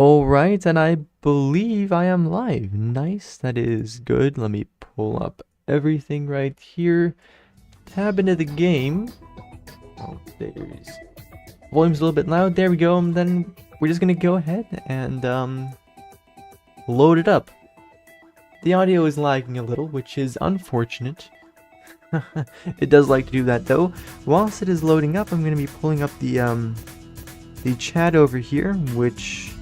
Alright, and I believe I am live. Nice, that is good. Let me pull up everything right here. Tab into the game. Oh, there's... Volume's a little bit loud. There we go. And then we're just gonna go ahead and load it up. The audio is lagging a little, which is unfortunate. It does like to do that though. Whilst it is loading up, I'm gonna be pulling up the chat over here, which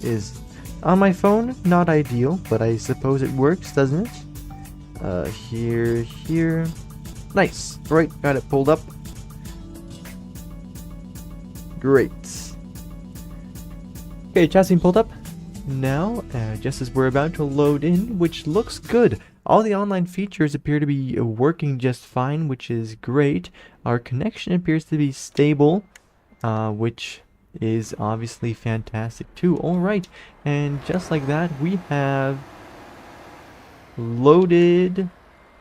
is on my phone. Not ideal, but I suppose it works, doesn't it? Here. Nice. Right, got it pulled up. Great. Okay, chat's been pulled up. Now, just as we're about to load in, which looks good. All the online features appear to be working just fine, which is great. Our connection appears to be stable, which is obviously fantastic too. Alright, and just like that, we have loaded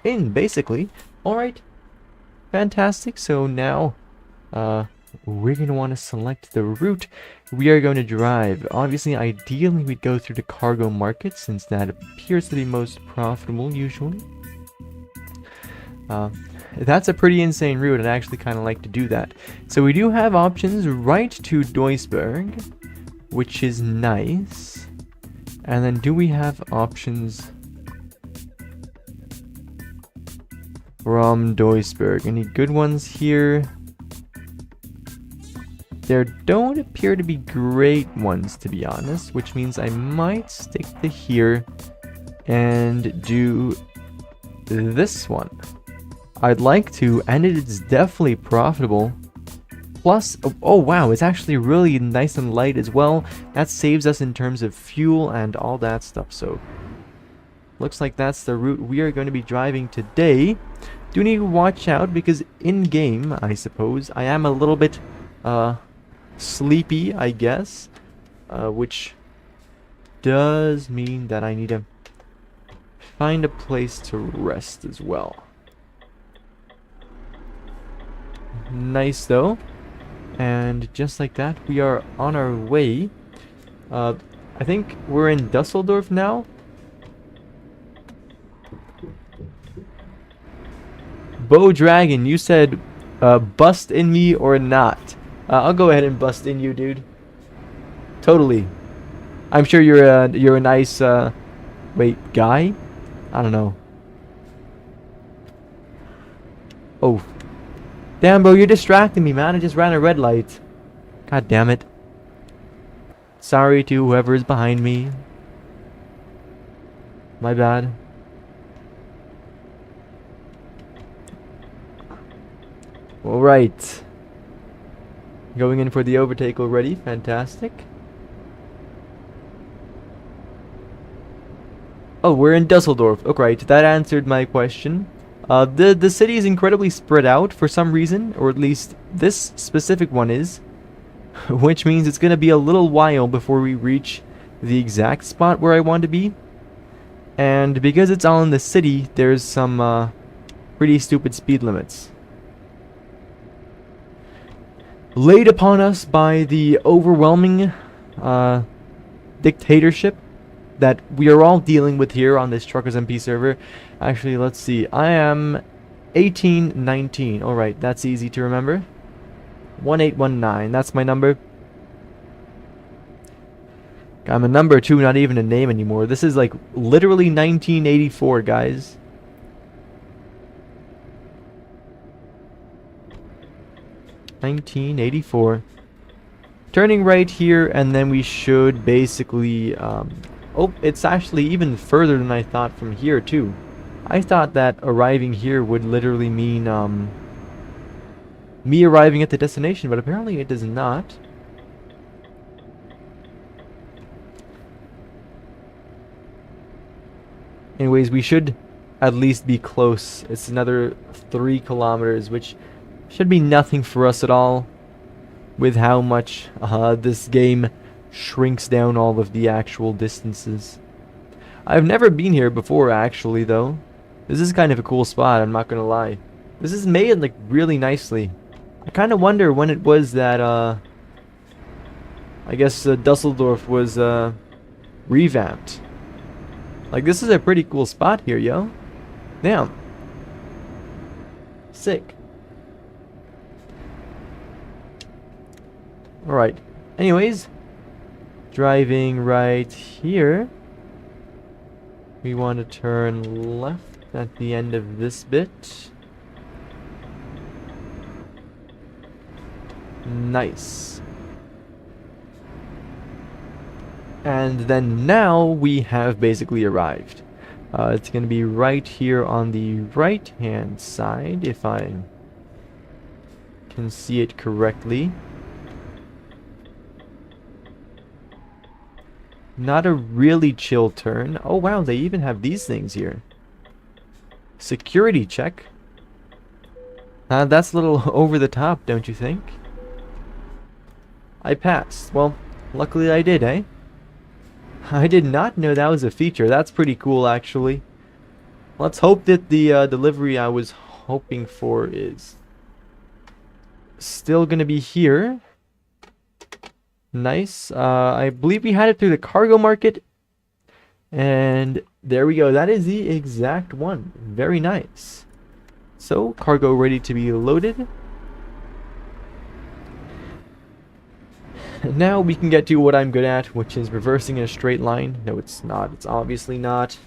in, basically. Alright, fantastic. So now, we're going to want to select the route we are going to drive. Obviously, ideally, we'd go through the cargo market, since that appears to be most profitable, usually. That's a pretty insane route, and I actually kind of like to do that. So we do have options right to Duisburg, which is nice. And then do we have options from Duisburg? Any good ones here? There don't appear to be great ones, to be honest, which means I might stick to here and do this one. I'd like to, and it is definitely profitable. Plus, oh wow, it's actually really nice and light as well. That saves us in terms of fuel and all that stuff, so looks like that's the route we are going to be driving today. Do need to watch out because in-game, I suppose, I am a little bit, sleepy, I guess, which does mean that I need to find a place to rest as well. Nice though, and just like that, we are on our way. I think we're in Dusseldorf now. Bow Dragon, you said bust in me or not. I'll go ahead and bust in you, dude. Totally. I'm sure you're a nice wait, guy? I don't know. Oh. Damn, bro, you're distracting me, man. I just ran a red light. God damn it. Sorry to whoever is behind me. My bad. Alright. Going in for the overtake already. Fantastic. Oh, we're in Dusseldorf. Okay, that answered my question. The city is incredibly spread out for some reason, or at least this specific one is. Which means it's going to be a little while before we reach the exact spot where I want to be. And because it's all in the city, there's some pretty stupid speed limits laid upon us by the overwhelming dictatorship that we are all dealing with here on this Truckers MP server. Actually, let's see. I am 1819. Alright, that's easy to remember. 1819, that's my number. I'm a number too, not even a name anymore. This is like literally 1984, guys. (1984). Turning right here, and then we should basically oh, it's actually even further than I thought from here too. I thought that arriving here would literally mean me arriving at the destination, but apparently it does not. Anyways, we should at least be close. It's another 3 kilometers, which should be nothing for us at all, with how much this game shrinks down all of the actual distances. I've never been here before, actually, though. This is kind of a cool spot, I'm not gonna lie. This is made, like, really nicely. I kind of wonder when it was that, I guess Dusseldorf was revamped. Like, this is a pretty cool spot here, yo. Damn. Sick. Alright. Anyways, driving right here. We want to turn left at the end of this bit. Nice. And then now we have basically arrived. It's going to be right here on the right hand side, if I can see it correctly. Not a really chill turn. Oh wow, they even have these things here. Security check. That's a little over the top, don't you think? I passed. Well, luckily I did, eh? I did not know that was a feature. That's pretty cool, actually. Let's hope that the delivery I was hoping for is still gonna be here. Nice. I believe we had it through the cargo market. And there we go. That is the exact one. Very nice. So, cargo ready to be loaded. Now we can get to what I'm good at, which is reversing in a straight line. No, it's not. It's obviously not.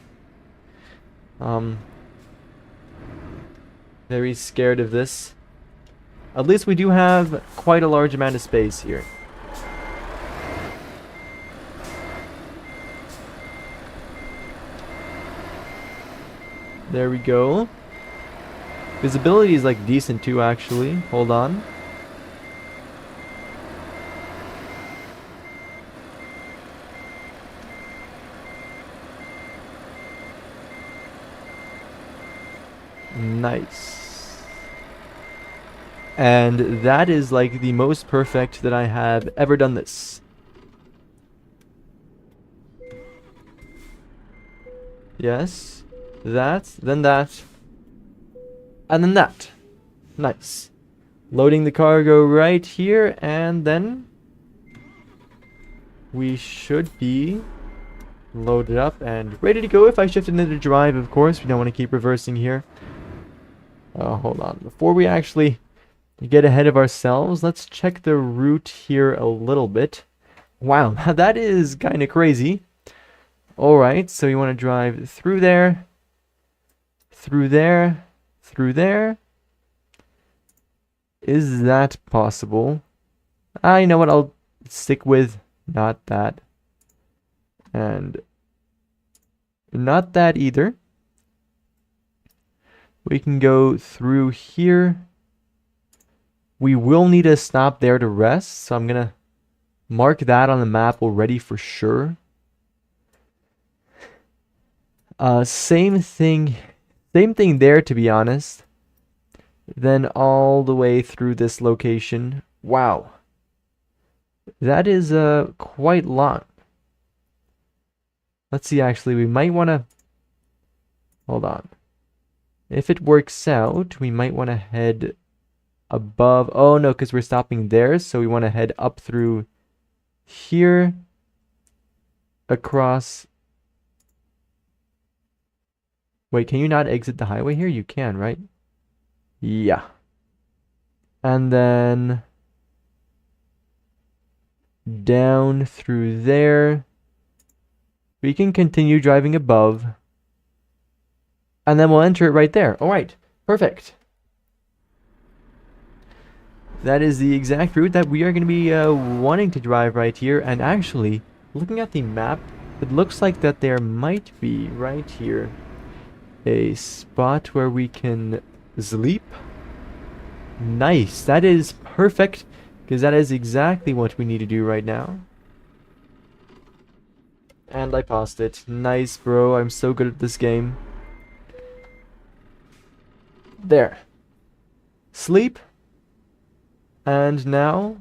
Very scared of this. At least we do have quite a large amount of space here. There we go. Visibility is like decent too, actually. Hold on. Nice. And that is like the most perfect that I have ever done this. Yes. That, then that. And then that. Nice. Loading the cargo right here, and then we should be loaded up and ready to go. If I shift into drive, of course, we don't want to keep reversing here. Hold on. Before we actually get ahead of ourselves, let's check the route here a little bit. Wow, that is kind of crazy. Alright, so you want to drive through there, through there, through there. Is that possible? You know what, I'll stick with not that. And not that either. We can go through here. We will need to stop there to rest, so I'm gonna mark that on the map already for sure. Same thing there, to be honest. Then all the way through this location. Wow. That is quite long. Let's see, actually, we might want to... Hold on. If it works out, we might want to head above. Oh, no, because we're stopping there. So we want to head up through here. Across. Wait, can you not exit the highway here? You can, right? Yeah. And then down through there. We can continue driving above. And then we'll enter it right there. Alright, perfect. That is the exact route that we are going to be wanting to drive right here. And actually, looking at the map, it looks like that there might be right here a spot where we can sleep. Nice, that is perfect, because that is exactly what we need to do right now. And I paused it. Nice, bro, I'm so good at this game. There. Sleep. And now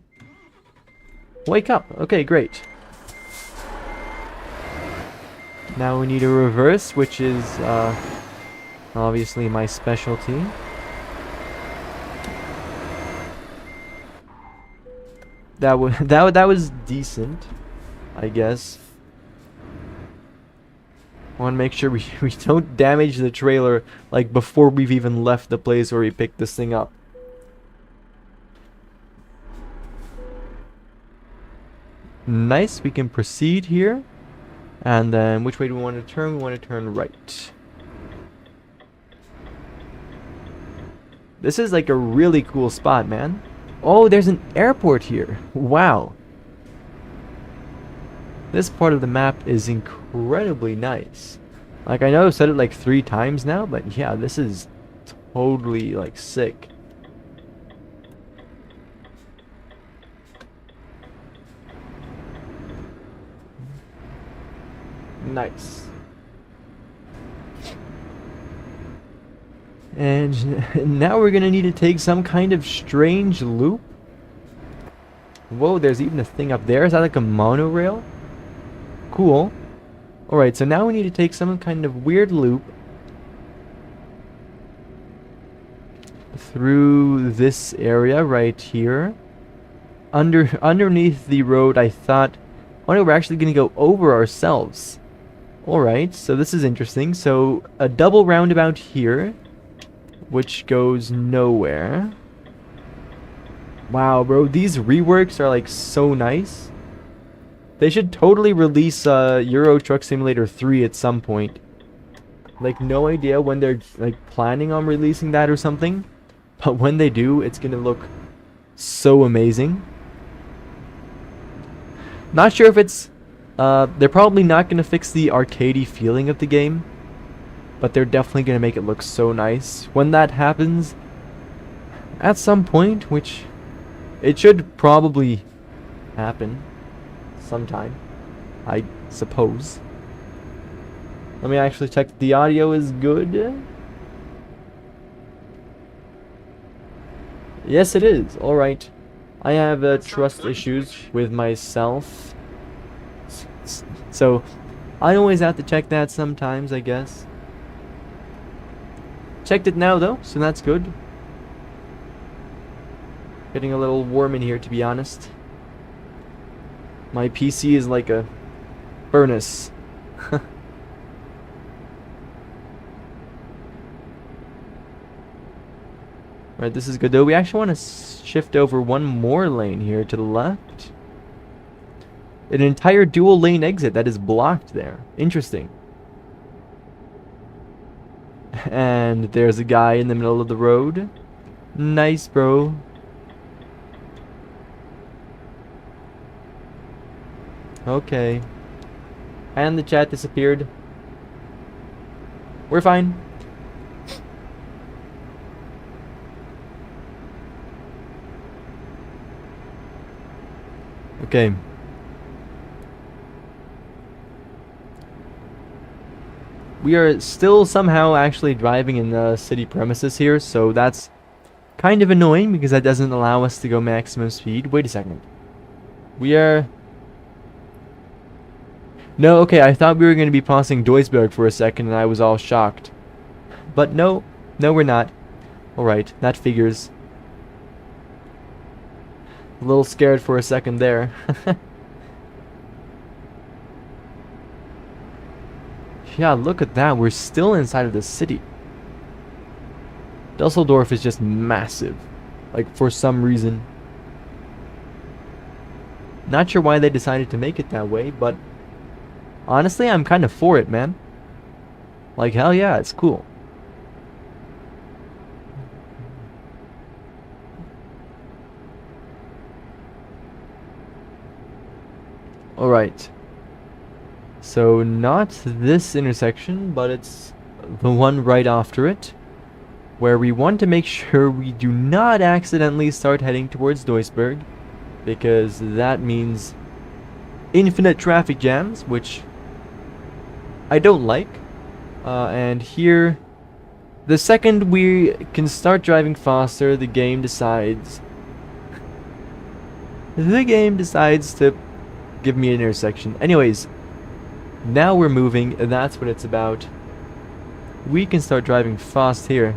wake up. Okay, great. Now we need a reverse, which is obviously my specialty. that was decent, I guess. I want to make sure we don't damage the trailer like before we've even left the place where we picked this thing up. Nice, we can proceed here. And then which way do we want to turn? We want to turn right. This is like a really cool spot, man. Oh, there's an airport here. Wow. This part of the map is incredibly nice. Like, I know I've said it like 3 times now, but yeah, this is totally like sick. Nice. And now we're gonna need to take some kind of strange loop. Whoa, there's even a thing up there. Is that like a monorail? Cool. Alright, so now we need to take some kind of weird loop through this area right here. Underneath the road, I thought, oh no, we're actually gonna go over ourselves. Alright, so this is interesting. So a double roundabout here, which goes nowhere. Wow, bro, these reworks are like so nice. They should totally release Euro Truck Simulator 3 at some point. Like, no idea when they're like planning on releasing that or something, but when they do, it's gonna look so amazing. Not sure if it's they're probably not gonna fix the arcadey feeling of the game, but they're definitely gonna make it look so nice. When that happens, at some point, which it should probably happen sometime, I suppose. Let me actually check that the audio is good. Yes, it is. Alright. I have trust issues with myself, so I always have to check that sometimes, I guess. Checked it now though, so that's good. Getting a little warm in here, to be honest. My PC is like a furnace. Right, this is good though. We actually want to shift over one more lane here to the left. An entire dual lane exit that is blocked there. Interesting. And there's a guy in the middle of the road. Nice, bro. Okay. And the chat disappeared. We're fine. Okay. We are still somehow actually driving in the city premises here, so that's kind of annoying because that doesn't allow us to go maximum speed. Wait a second. We are... No, okay, I thought we were going to be passing Duisburg for a second and I was all shocked. But no, we're not. Alright, that figures. A little scared for a second there. Yeah, look at that. We're still inside of the city. Dusseldorf is just massive. Like, for some reason. Not sure why they decided to make it that way, but honestly, I'm kind of for it, man. Like, hell yeah, it's cool. Alright. So, not this intersection, but it's the one right after it, where we want to make sure we do not accidentally start heading towards Duisburg, because that means infinite traffic jams, which I don't like. And here, the second we can start driving faster, the game decides to give me an intersection. Anyways, now we're moving, and that's what it's about. We can start driving fast here.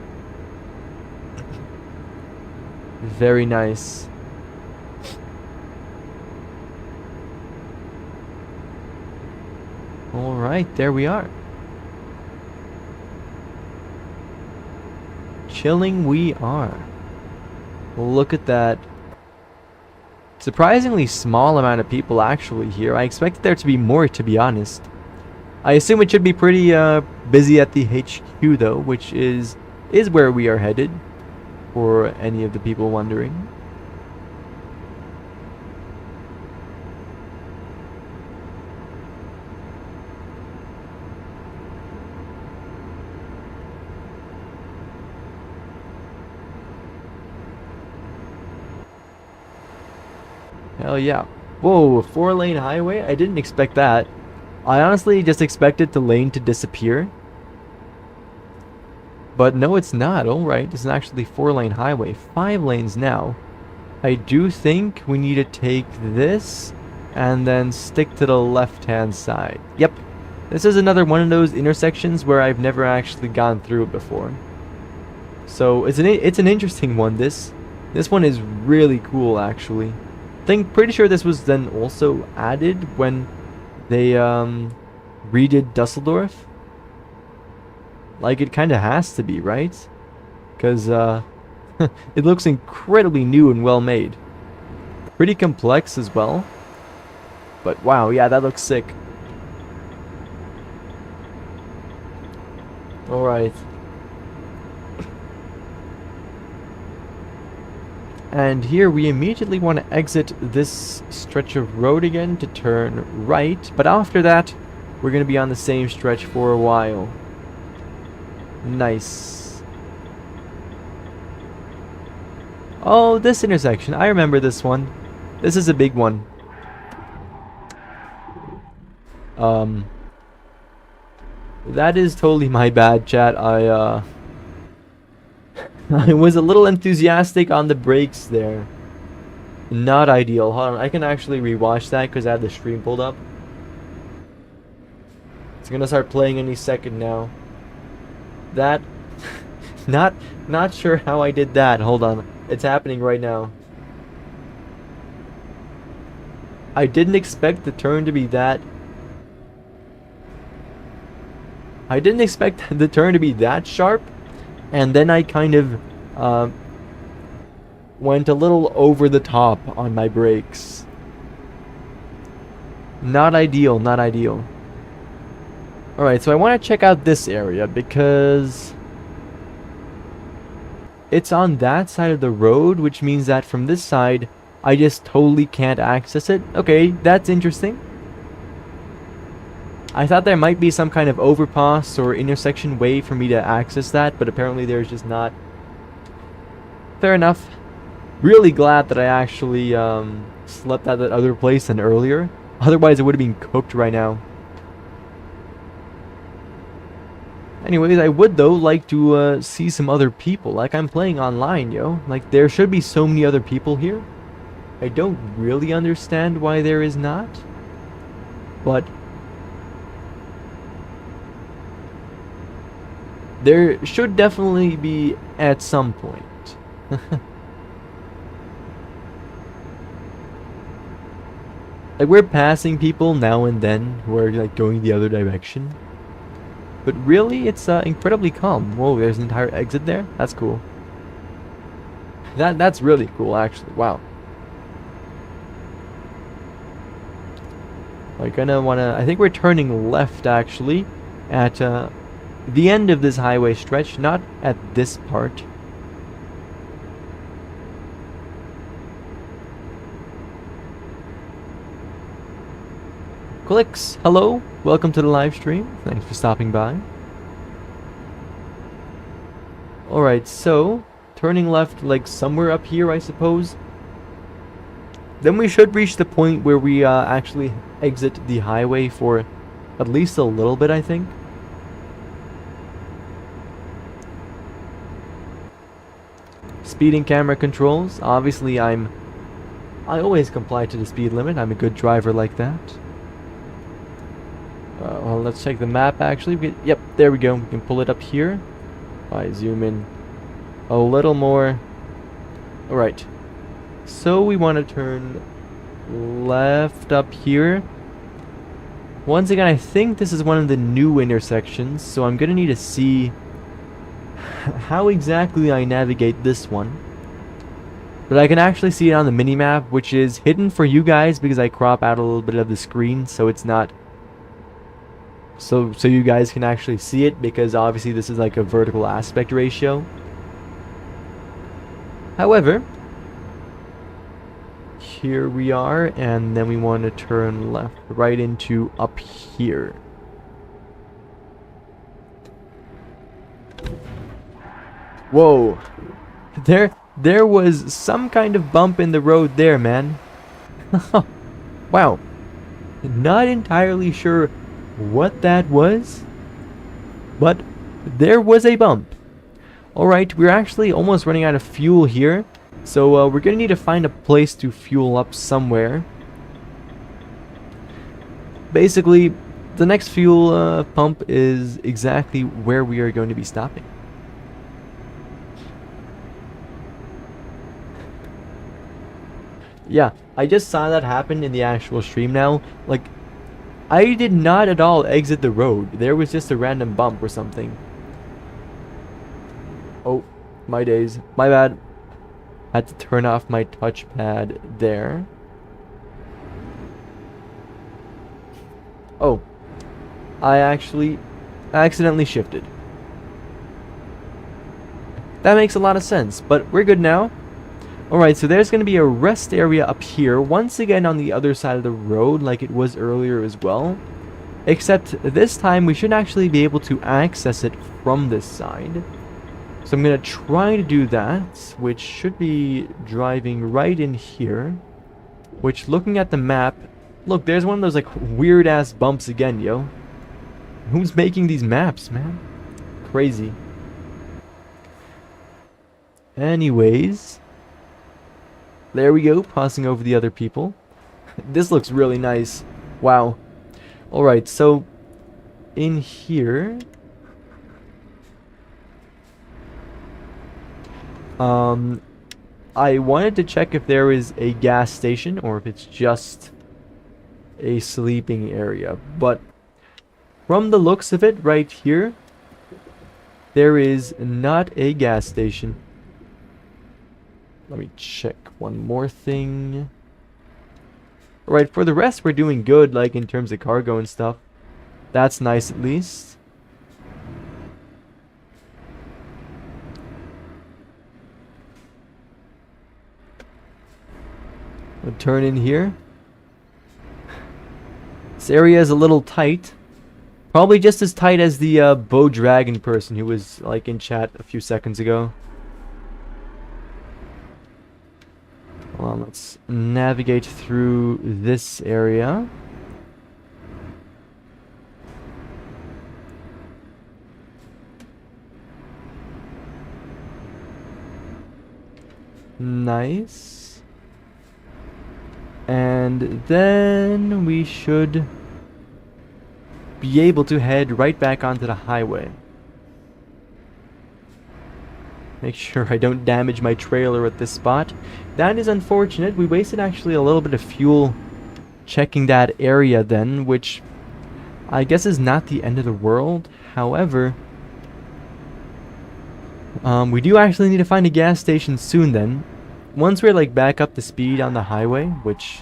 Very nice. Alright, there we are. Chilling we are. Look at that. Surprisingly small amount of people actually here. I expected there to be more, to be honest. I assume it should be pretty busy at the HQ though, which is where we are headed, for any of the people wondering. Hell yeah. Whoa, a 4-lane highway? I didn't expect that. I honestly just expected the lane to disappear. But no, it's not. Alright, it's actually 4-lane highway. 5 lanes now. I do think we need to take this and then stick to the left-hand side. Yep. This is another one of those intersections where I've never actually gone through it before. So it's an interesting one. This one is really cool actually. Pretty sure this was then also added when they redid Dusseldorf. Like it kind of has to be, right? Because it looks incredibly new and well made. Pretty complex as well. But wow, yeah, that looks sick. Alright. And here we immediately want to exit this stretch of road again to turn right. But after that, we're going to be on the same stretch for a while. Nice. Oh, this intersection. I remember this one. This is a big one. That is totally my bad, chat. I was a little enthusiastic on the brakes there. Not ideal. Hold on, I can actually rewatch that because I have the stream pulled up. It's gonna start playing any second now. That... not sure how I did that. Hold on. It's happening right now. I didn't expect the turn to be that... I didn't expect the turn to be that sharp. And then I kind of went a little over the top on my brakes. Not ideal, not ideal. Alright, so I want to check out this area because it's on that side of the road, which means that from this side, I just totally can't access it. Okay, that's interesting. I thought there might be some kind of overpass or intersection way for me to access that, but apparently there's just not. Fair enough. Really glad that I actually slept at that other place than earlier. Otherwise it would have been cooked right now. Anyways, I would though like to see some other people. Like I'm playing online, yo. Like there should be so many other people here. I don't really understand why there is not. But there should definitely be at some point. Like we're passing people now and then who are like going the other direction. But really it's incredibly calm. Whoa, there's an entire exit there? That's cool. That's really cool actually. Wow. Like I think we're turning left actually at the end of this highway stretch, not at this part. Clicks, hello, welcome to the live stream. Thanks for stopping by. Alright, so turning left like somewhere up here, I suppose. Then we should reach the point where we actually exit the highway for at least a little bit, I think. Speeding camera controls. Obviously, I always comply to the speed limit. I'm a good driver like that. Well, let's check the map actually. Yep, there we go. We can pull it up here. If I zoom in a little more. Alright. So we want to turn left up here. Once again, I think this is one of the new intersections, so I'm gonna need to see how exactly I navigate this one. But I can actually see it on the minimap, which is hidden for you guys because I crop out a little bit of the screen, so it's not... So you guys can actually see it, because obviously this is like a vertical aspect ratio. However, here we are, and then we want to turn left, right into up here. Whoa. There was some kind of bump in the road there, man. Wow. Not entirely sure what that was, but there was a bump. Alright, we're actually almost running out of fuel here, so we're gonna need to find a place to fuel up somewhere. Basically, the next fuel pump is exactly where we are going to be stopping. Yeah, I just saw that happen in the actual stream now. Like, I did not at all exit the road. There was just a random bump or something. Oh, my days. My bad. Had to turn off my touchpad there. Oh, I actually accidentally shifted. That makes a lot of sense, but we're good now. Alright, so there's going to be a rest area up here, once again on the other side of the road like it was earlier as well. Except this time we should actually be able to access it from this side. So I'm going to try to do that, which should be driving right in here. Which, looking at the map, look, there's one of those like weird ass bumps again, yo. Who's making these maps, man? Crazy. Anyways, there we go, passing over the other people. This looks really nice. Wow. Alright, so in here, I wanted to check if there is a gas station or if it's just a sleeping area, but from the looks of it right here, there is not a gas station. Let me check one more thing. Alright, for the rest we're doing good, like in terms of cargo and stuff. That's nice at least. We'll turn in here. This area is a little tight. Probably just as tight as the bow dragon person who was like in chat a few seconds ago. Well, let's navigate through this area. Nice. And then we should be able to head right back onto the highway. Make sure I don't damage my trailer at this spot. That is unfortunate. We wasted actually a little bit of fuel checking that area then, which I guess is not the end of the world. However, we do actually need to find a gas station soon then. Once we're like back up to speed on the highway, which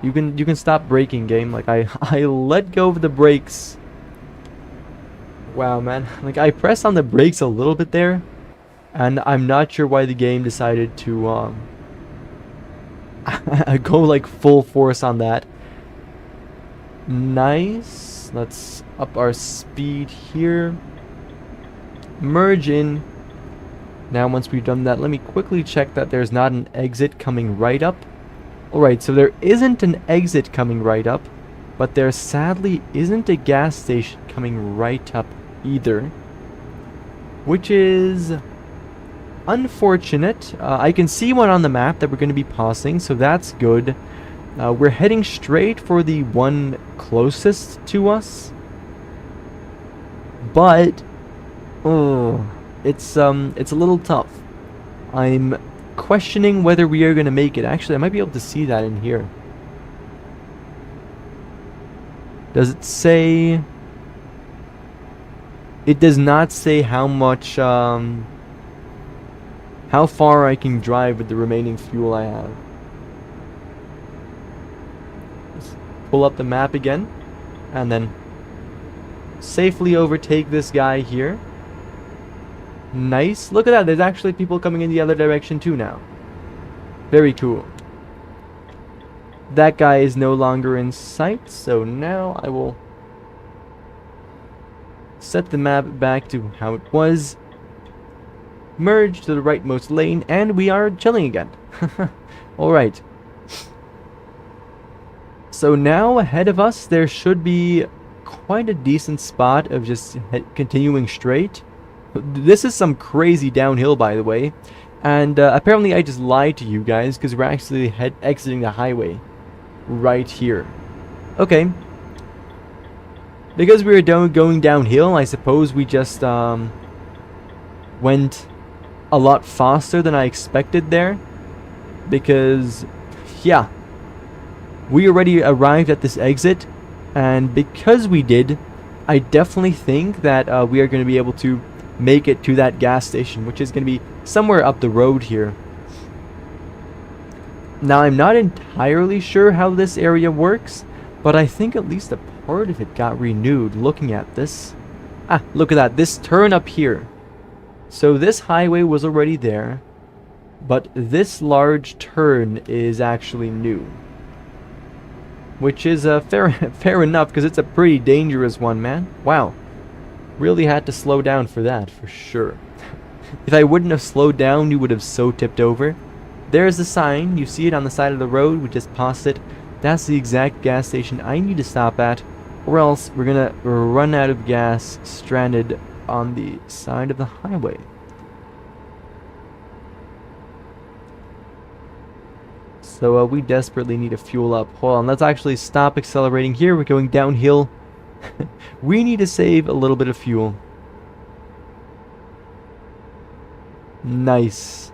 you can stop braking, game. Like I let go of the brakes. Wow, man. Like I pressed on the brakes a little bit there, and I'm not sure why the game decided to go like full force on that. Nice. Let's up our speed here. Merge in. Now once we've done that, let me quickly check that there's not an exit coming right up. Alright, so there isn't an exit coming right up, but there sadly isn't a gas station coming right up either, which is unfortunate. I can see one on the map that we're going to be passing, so that's good. We're heading straight for the one closest to us, but oh, it's a little tough. I'm questioning whether we are going to make it. Actually, I might be able to see that in here. Does it say... It does not say how much, how far I can drive with the remaining fuel I have. Just pull up the map again, and then safely overtake this guy here. Nice. Look at that. There's actually people coming in the other direction too now. Very cool. That guy is no longer in sight, so now I will set the map back to how it was. Merge to the rightmost lane, and we are chilling again. Alright. So now ahead of us, there should be quite a decent spot of just continuing straight. This is some crazy downhill, by the way. And apparently I just lied to you guys, because we're actually exiting the highway right here. Okay. Because we were going downhill, I suppose we just went a lot faster than I expected there. Because, yeah, we already arrived at this exit, and because we did, I definitely think that we are going to be able to make it to that gas station, which is going to be somewhere up the road here. Now, I'm not entirely sure how this area works, but I think at least a part of it got renewed looking at this. Ah, look at that, this turn up here. So this highway was already there, but this large turn is actually new. Which is fair enough, because it's a pretty dangerous one, man. Wow. Really had to slow down for that, for sure. If I wouldn't have slowed down, you would have so tipped over. There's the sign. You see it on the side of the road. We just passed it. That's the exact gas station I need to stop at, or else we're gonna run out of gas stranded on the side of the highway. So we desperately need to fuel up. Hold on, let's actually stop accelerating here. We're going downhill. We need to save a little bit of fuel. Nice.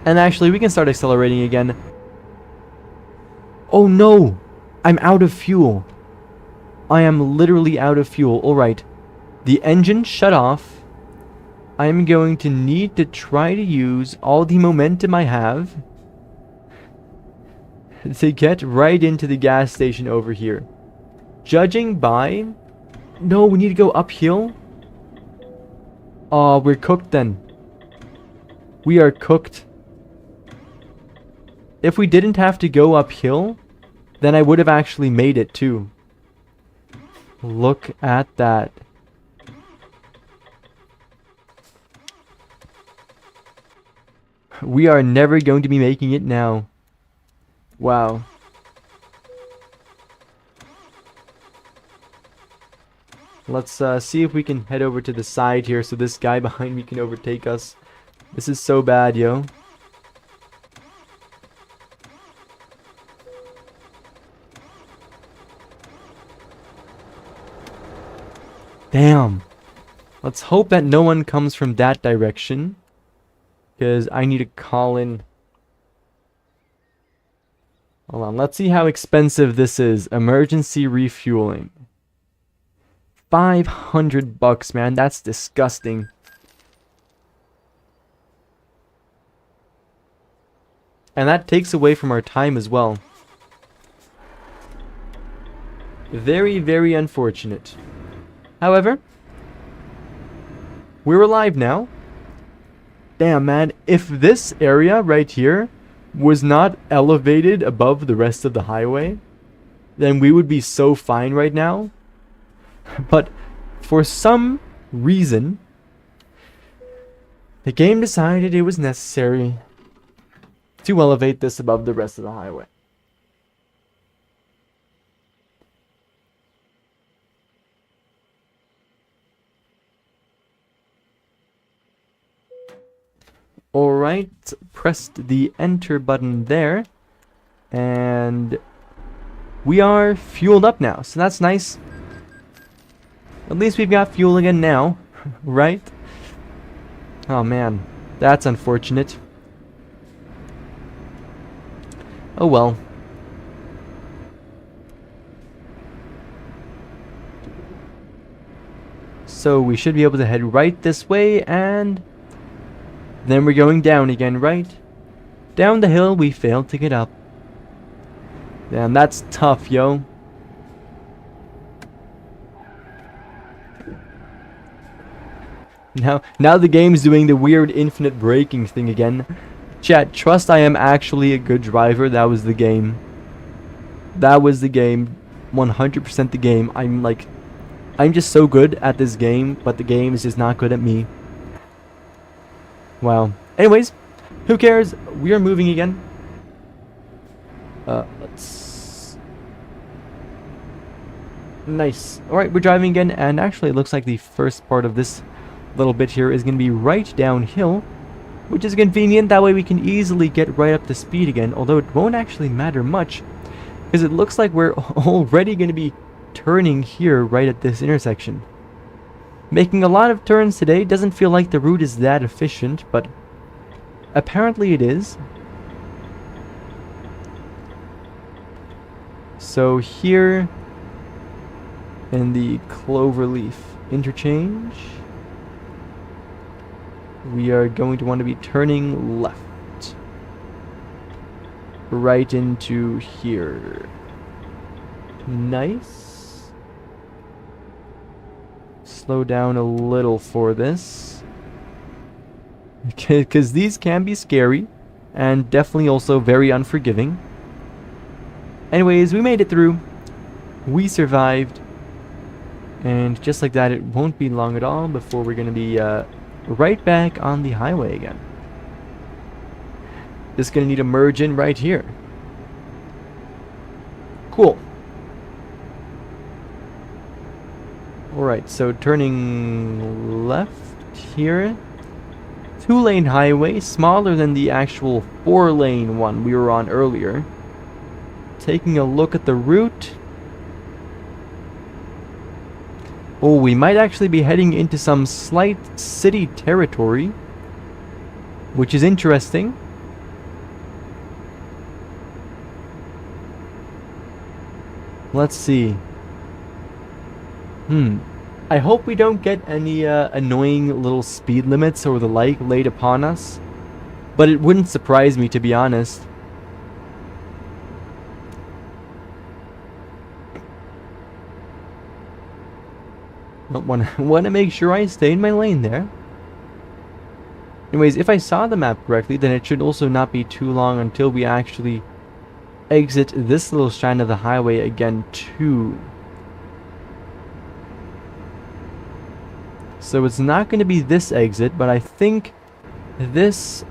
And actually, we can start accelerating again. Oh no! I'm out of fuel. I am literally out of fuel. Alright. The engine shut off. I am going to need to try to use all the momentum I have to get right into the gas station over here. Judging by... No, we need to go uphill. Oh, we're cooked then. We are cooked. If we didn't have to go uphill, then I would have actually made it too. Look at that. We are never going to be making it now. Wow. Let's see if we can head over to the side here so this guy behind me can overtake us. This is so bad, yo. Damn. Let's hope that no one comes from that direction, because I need to call in. Hold on, let's see how expensive this is. Emergency refueling. $500, man. That's disgusting. And that takes away from our time as well. Very, very unfortunate. However, we're alive now. Damn, man. If this area right here was not elevated above the rest of the highway, then we would be so fine right now. But for some reason, the game decided it was necessary to elevate this above the rest of the highway. Alright, pressed the enter button there, and we are fueled up now, so that's nice. At least we've got fuel again now, right? Oh man, that's unfortunate. Oh well. so we should be able to head right this way, and then we're going down again, right? Down the hill we failed to get up. Damn, that's tough, yo. Now the game's doing the weird infinite braking thing again. Chat, trust I am actually a good driver. That was the game. That was the game. 100% the game. I'm just so good at this game, but the game is just not good at me. Wow. Anyways, who cares? We are moving again. Let's... Nice. Alright, we're driving again, and actually it looks like the first part of this little bit here is going to be right downhill, which is convenient. That way we can easily get right up to speed again, although it won't actually matter much, because it looks like we're already going to be turning here right at this intersection. Making a lot of turns today. Doesn't feel like the route is that efficient, but apparently it is. So here in the Cloverleaf interchange, we are going to want to be turning left. Right into here. Nice. Slow down a little for this. Because these can be scary. And definitely also very unforgiving. Anyways, we made it through. We survived. And just like that, it won't be long at all before we're going to be right back on the highway again. Just going to need to merge in right here. Cool. Alright, so turning left here. 2-lane highway, smaller than the actual 4-lane one we were on earlier. Taking a look at the route. Oh, we might actually be heading into some slight city territory, which is interesting. Let's see. I hope we don't get any annoying little speed limits or the like laid upon us, but it wouldn't surprise me, to be honest. Want to make sure I stay in my lane there. Anyways, if I saw the map correctly, then it should also not be too long until we actually exit this little strand of the highway again too. So it's not going to be this exit, but I think this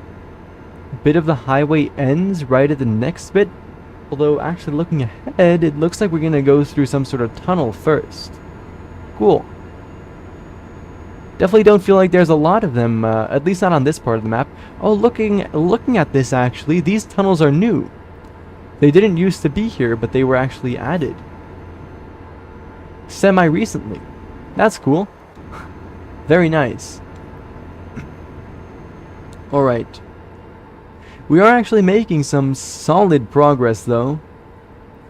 bit of the highway ends right at the next bit. Although actually looking ahead, it looks like we're going to go through some sort of tunnel first. Cool. Definitely don't feel like there's a lot of them, at least not on this part of the map. Oh, looking at this actually, these tunnels are new. They didn't used to be here, but they were actually added semi-recently. That's cool. Very nice. Alright. We are actually making some solid progress though.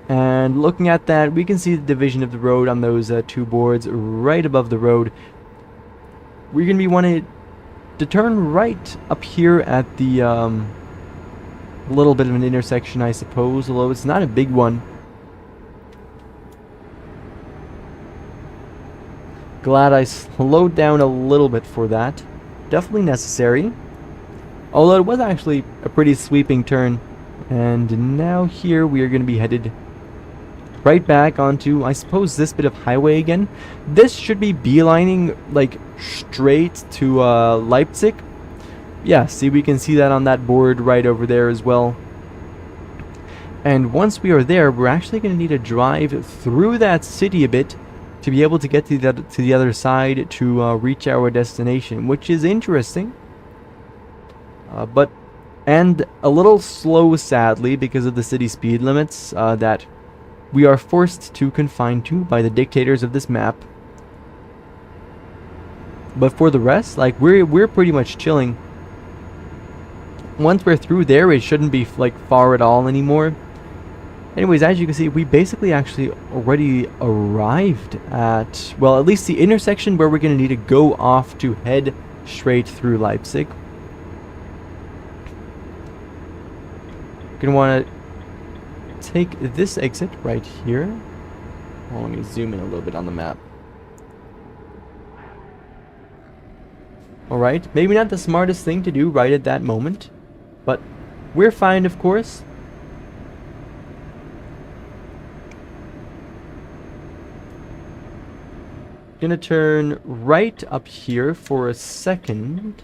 And looking at that, we can see the division of the road on those two boards right above the road. We're going to be wanting to turn right up here at the little bit of an intersection, I suppose, although it's not a big one. Glad I slowed down a little bit for that. Definitely necessary. Although it was actually a pretty sweeping turn. And now here we are going to be headed right back onto, I suppose, this bit of highway again. This should be beelining like straight to Leipzig. Yeah, see, we can see that on that board right over there as well. And once we are there, we're actually going to need to drive through that city a bit to be able to get to the other side to reach our destination, which is interesting. And a little slow, sadly, because of the city speed limits that we are forced to confine to by the dictators of this map. But for the rest, like, we're pretty much chilling. Once we're through there, it shouldn't be like far at all anymore. Anyways, as you can see, we basically actually already arrived at, well, at least the intersection where we're going to need to go off to head straight through Leipzig. Going to want to take this exit right here. Well, let me zoom in a little bit on the map. Alright, maybe not the smartest thing to do right at that moment, but we're fine, of course. Gonna turn right up here for a second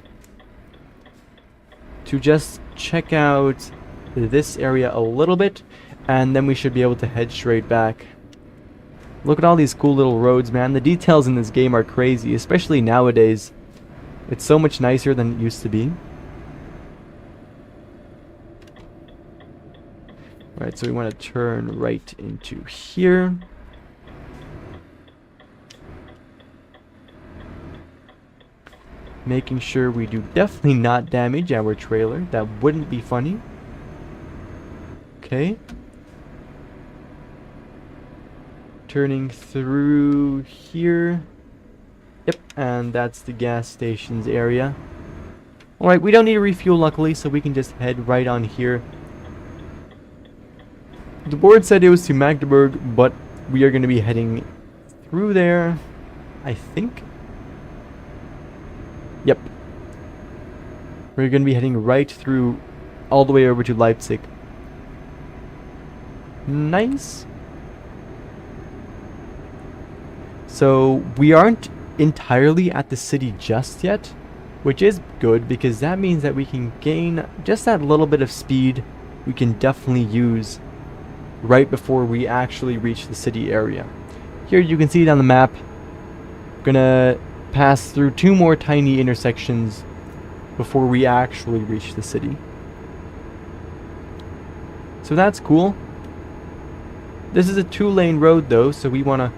to just check out this area a little bit, and then we should be able to head straight back. Look at all these cool little roads, man. The details in this game are crazy, especially nowadays. It's so much nicer than it used to be. Alright, so we want to turn right into here. Making sure we do definitely not damage our trailer. That wouldn't be funny. Okay. Turning through here. Yep, and that's the gas station's area. Alright, we don't need to refuel luckily, so we can just head right on here. The board said it was to Magdeburg, but we are going to be heading through there, I think. Yep. We're going to be heading right through all the way over to Leipzig. Nice. So we aren't entirely at the city just yet, which is good because that means that we can gain just that little bit of speed we can definitely use right before we actually reach the city area. Here you can see it on the map. Gonna pass through 2 more tiny intersections before we actually reach the city. So that's cool. This is a 2-lane road though, so we want to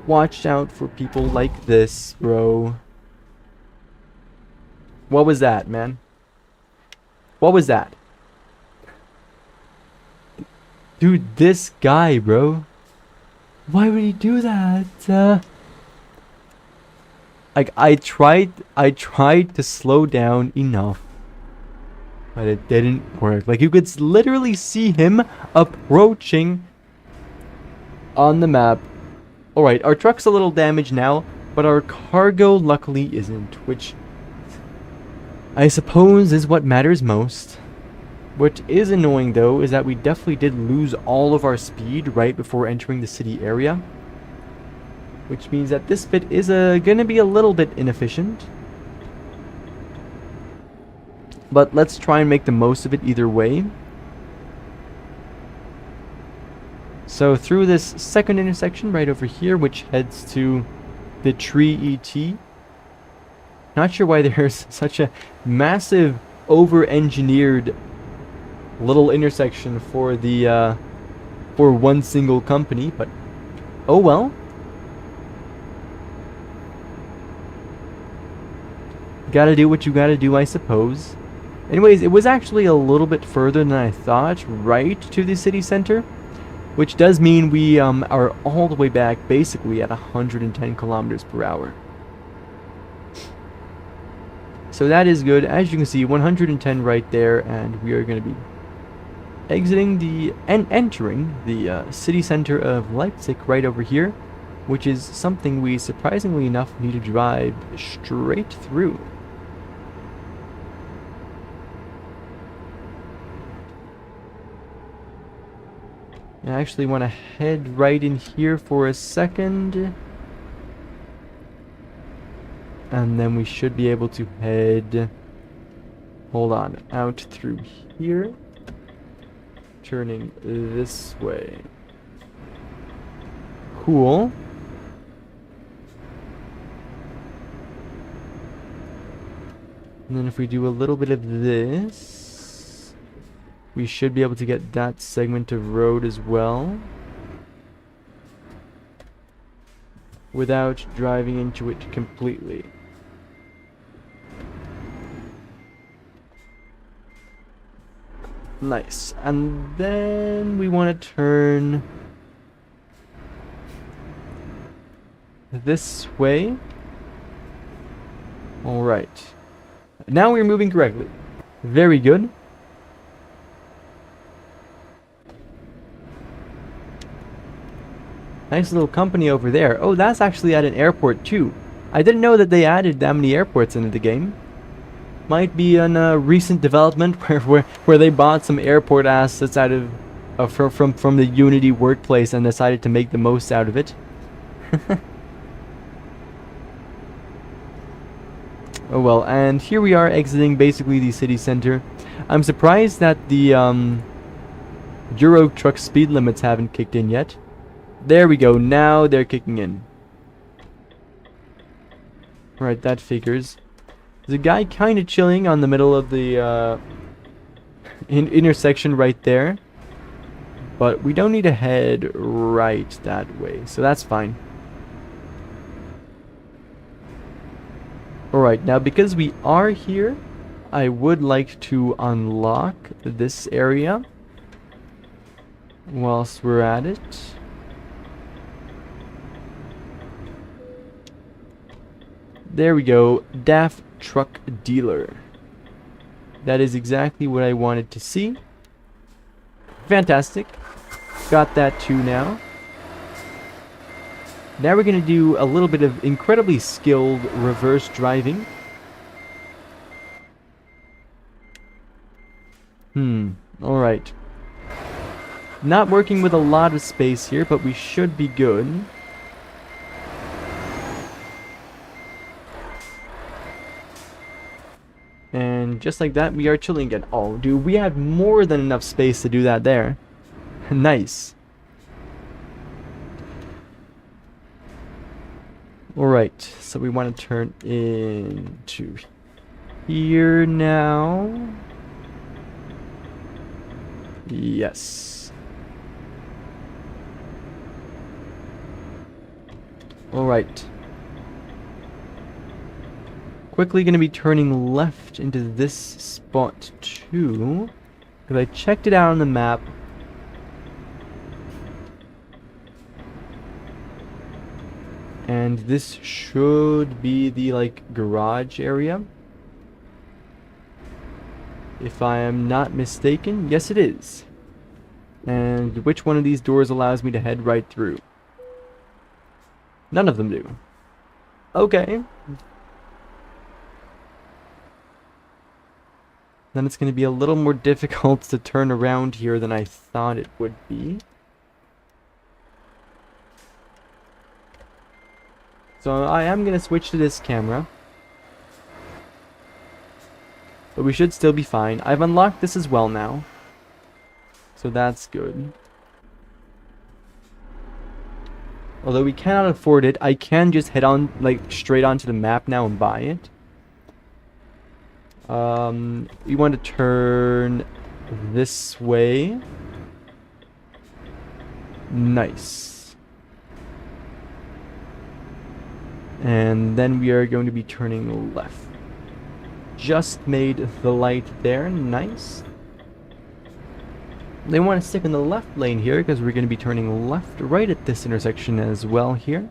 watch out for people like this, bro. What was that, man? What was that? Dude, this guy, bro. Why would he do that? Like, I tried to slow down enough, but it didn't work. Like, you could literally see him approaching on the map. Alright, our truck's a little damaged now, but our cargo luckily isn't, which I suppose is what matters most. What is annoying though is that we definitely did lose all of our speed right before entering the city area, which means that this bit is gonna be a little bit inefficient. But let's try and make the most of it either way. So through this second intersection right over here, which heads to the Tree ET. Not sure why there's such a massive, over-engineered little intersection for the for one single company, but oh well. Gotta do what you gotta do, I suppose. Anyways, it was actually a little bit further than I thought, right to the city center, which does mean we are all the way back basically at 110 kilometers per hour. So that is good. As you can see, 110 right there, and we are going to be exiting the entering the city center of Leipzig right over here, which is something we surprisingly enough need to drive straight through. I actually want to head right in here for a second. And then we should be able to head, hold on, out through here. Turning this way. Cool. And then if we do a little bit of this, we should be able to get that segment of road as well, without driving into it completely. Nice. And then we want to turn this way. Alright. Now we're moving correctly. Very good. Nice little company over there. Oh, that's actually at an airport too. I didn't know that they added that many airports into the game. Might be a recent development where they bought some airport assets out of from the Unity workplace and decided to make the most out of it. Oh well, and here we are exiting basically the city center. I'm surprised that the Euro truck speed limits haven't kicked in yet. There we go, now they're kicking in. Right, that figures. There's a guy kind of chilling on the middle of the intersection right there. But we don't need to head right that way, so that's fine. Alright, now because we are here, I would like to unlock this area whilst we're at it. There we go, DAF Truck Dealer. That is exactly what I wanted to see. Fantastic. Got that too now. Now we're going to do a little bit of incredibly skilled reverse driving. Alright. Not working with a lot of space here, but we should be good. And just like that, we are chilling again. Oh, dude, we had more than enough space to do that there. Nice. Alright, so we want to turn into here now. Yes. Alright. Quickly going to be turning left into this spot too, because I checked it out on the map. And this should be the like garage area, if I am not mistaken. Yes, it is. And which one of these doors allows me to head right through? None of them do. Okay. Then it's going to be a little more difficult to turn around here than I thought it would be. So I am going to switch to this camera. But we should still be fine. I've unlocked this as well now. So that's good. Although we cannot afford it, I can just head on, like, straight onto the map now and buy it. We want to turn this way. Nice. And then we are going to be turning left. Just made the light there. Nice. They want to stick in the left lane here because we're going to be turning left right at this intersection as well here.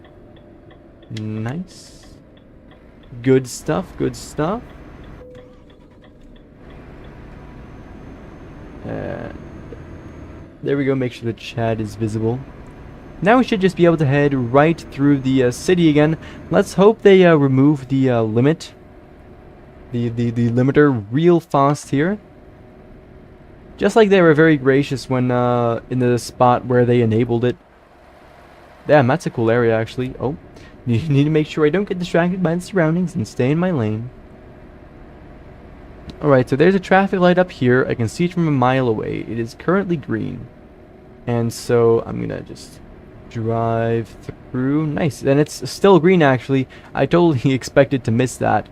Nice. Good stuff, good stuff. There we go, make sure the chat is visible. Now we should just be able to head right through the city again. Let's hope they remove the limit. The limiter real fast here. Just like they were very gracious when in the spot where they enabled it. Damn, that's a cool area actually. Oh, you need to make sure I don't get distracted by the surroundings and stay in my lane. Alright, so there's a traffic light up here. I can see it from a mile away. It is currently green. And so I'm gonna just drive through. Nice. And it's still green actually. I totally expected to miss that.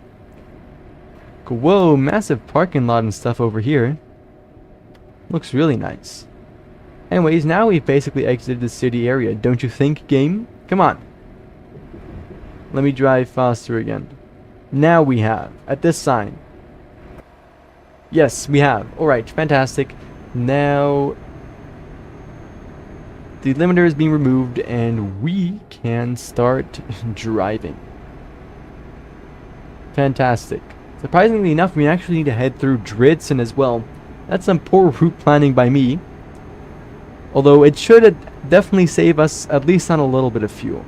Whoa, massive parking lot and stuff over here. Looks really nice. Anyways, now we've basically exited the city area. Don't you think, game? Come on. Let me drive faster again. Now we have, at this sign. Yes, we have. Alright, fantastic. Now the limiter is being removed and we can start driving. Fantastic. Surprisingly enough, we actually need to head through Dritzen as well. That's some poor route planning by me. Although it should definitely save us at least on a little bit of fuel.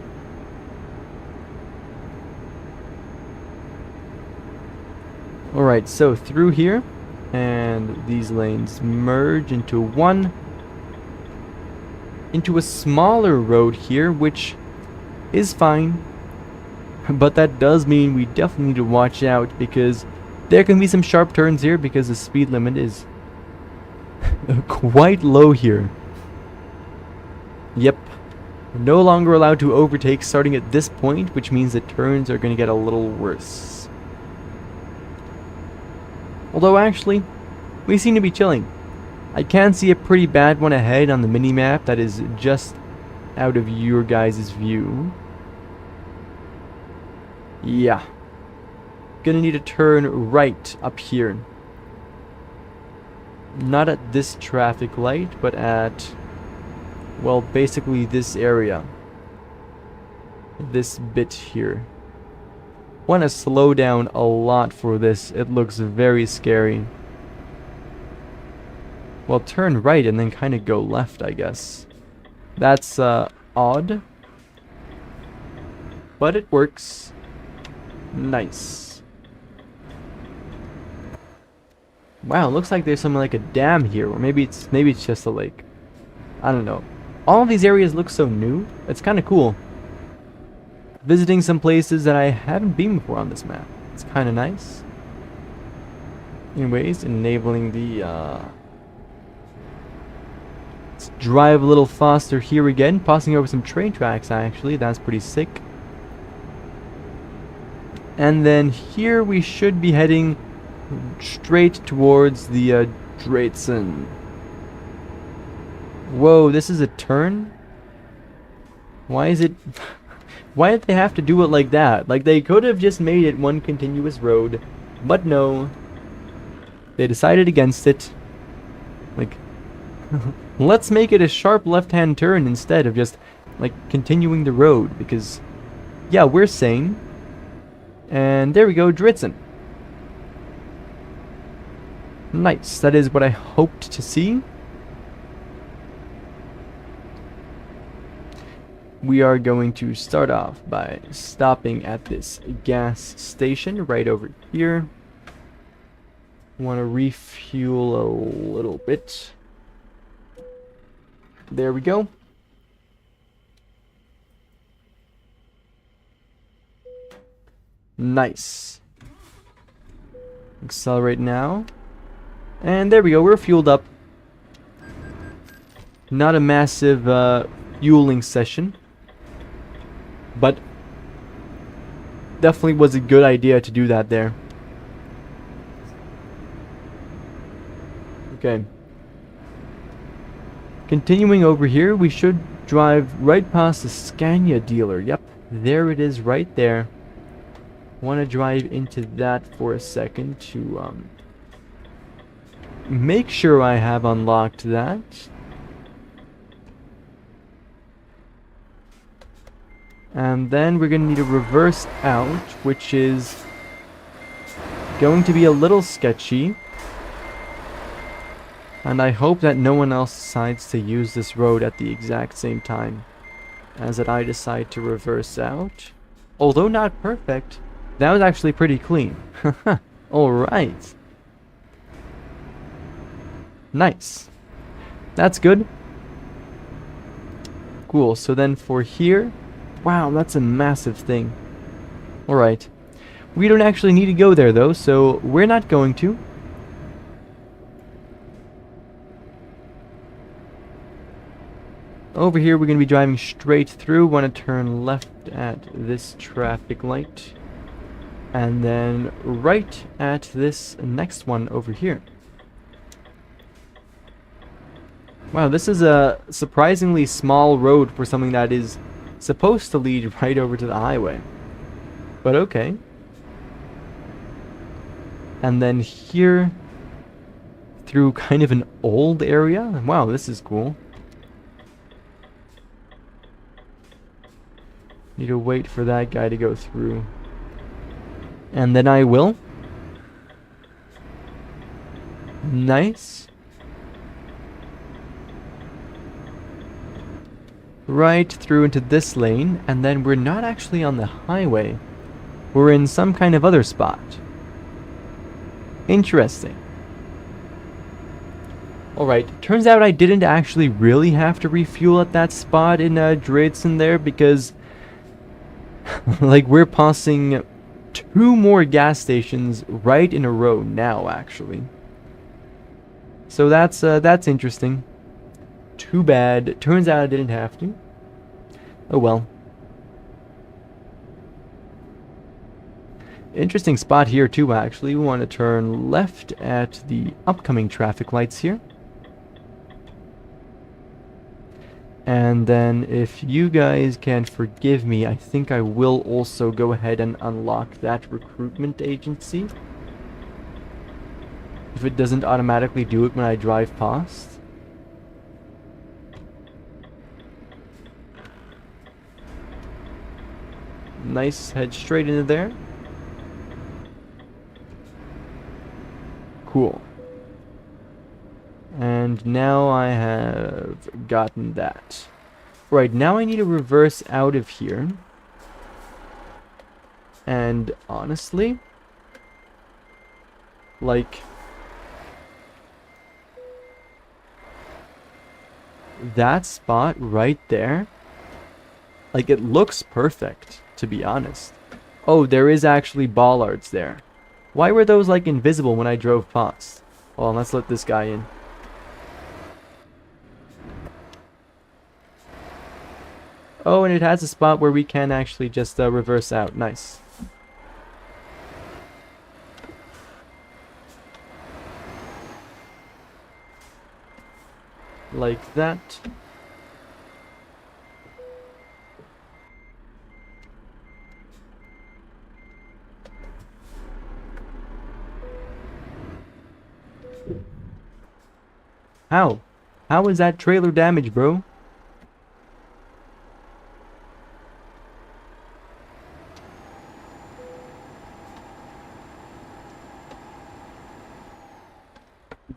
Alright, so through here, and these lanes merge into one, into a smaller road here, which is fine. But that does mean we definitely need to watch out, because there can be some sharp turns here, because the speed limit is quite low here. Yep. We're no longer allowed to overtake starting at this point, which means the turns are going to get a little worse. Although actually, we seem to be chilling. I can see a pretty bad one ahead on the mini-map that is just out of your guys' view. Yeah. Gonna need to turn right up here. Not at this traffic light, but at, well, basically this area. This bit here. Want to slow down a lot for this. It looks very scary. Well, turn right and then kind of go left, I guess. That's odd. But it works. Nice. Wow, it looks like there's something like a dam here, or maybe it's just a lake. I don't know. All of these areas look so new. It's kind of cool. Visiting some places that I haven't been before on this map. It's kind of nice. Anyways, enabling the let's drive a little faster here again, passing over some train tracks actually. That's pretty sick. And then here we should be heading straight towards the Dritzen. Whoa, this is a turn? Why is it... Why did they have to do it like that? Like, they could have just made it one continuous road. But no. They decided against it. Like, let's make it a sharp left-hand turn instead of just, like, continuing the road. Because, yeah, we're sane. And there we go, Dritzen. Nice. That is what I hoped to see. We are going to start off by stopping at this gas station right over here. Want to refuel a little bit. There we go. Nice. Accelerate now. And there we go, we're fueled up. Not a massive fueling session. But definitely was a good idea to do that there. Okay. Continuing over here, we should drive right past the Scania dealer. Yep, there it is right there. Want to drive into that for a second to make sure I have unlocked that. And then we're going to need to reverse out, which is going to be a little sketchy. And I hope that no one else decides to use this road at the exact same time as that I decide to reverse out. Although not perfect, that was actually pretty clean. Alright. Nice. That's good. Cool, so then for here... Wow, that's a massive thing. Alright. We don't actually need to go there though, so we're not going to. Over here we're going to be driving straight through. Want to turn left at this traffic light. And then right at this next one over here. Wow, this is a surprisingly small road for something that is supposed to lead right over to the highway. But okay. And then here through kind of an old area. Wow, this is cool. Need to wait for that guy to go through. And then I will. Nice. Right through into this lane, and then we're not actually on the highway. We're in some kind of other spot. Interesting. Alright, turns out I didn't actually really have to refuel at that spot in Dredson there, because like we're passing 2 more gas stations right in a row now, actually. So that's interesting. Too bad. Turns out I didn't have to. Oh well. Interesting spot here too, actually. We want to turn left at the upcoming traffic lights here. And then if you guys can forgive me, I think I will also go ahead and unlock that recruitment agency. If it doesn't automatically do it when I drive past. Nice, head straight into there. Cool. And now I have gotten that. Right, now I need to reverse out of here. And honestly, like, that spot right there, like, it looks perfect, to be honest. Oh, there is actually bollards there. Why were those, like, invisible when I drove past? Well, let's let this guy in. Oh, and it has a spot where we can actually just reverse out. Nice. Like that. How? How is that trailer damaged, bro?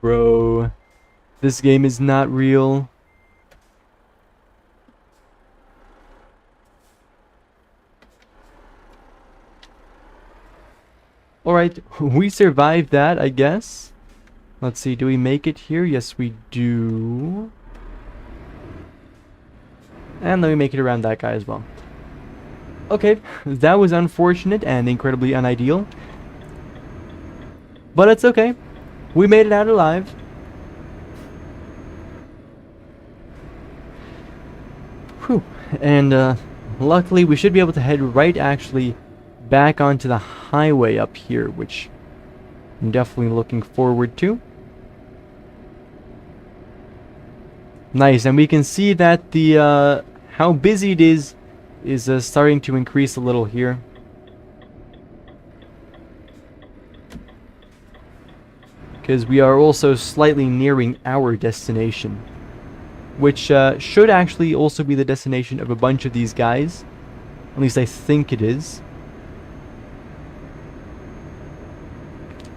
Bro, this game is not real. Alright, we survived that, I guess. Let's see, do we make it here? Yes, we do. And let me make it around that guy as well. Okay, that was unfortunate and incredibly unideal. But it's okay. We made it out alive. Whew. And luckily we should be able to head right actually back onto the highway up here, which I'm definitely looking forward to. Nice, and we can see that the how busy it is starting to increase a little here. Because we are also slightly nearing our destination, which should actually also be the destination of a bunch of these guys. At least I think it is.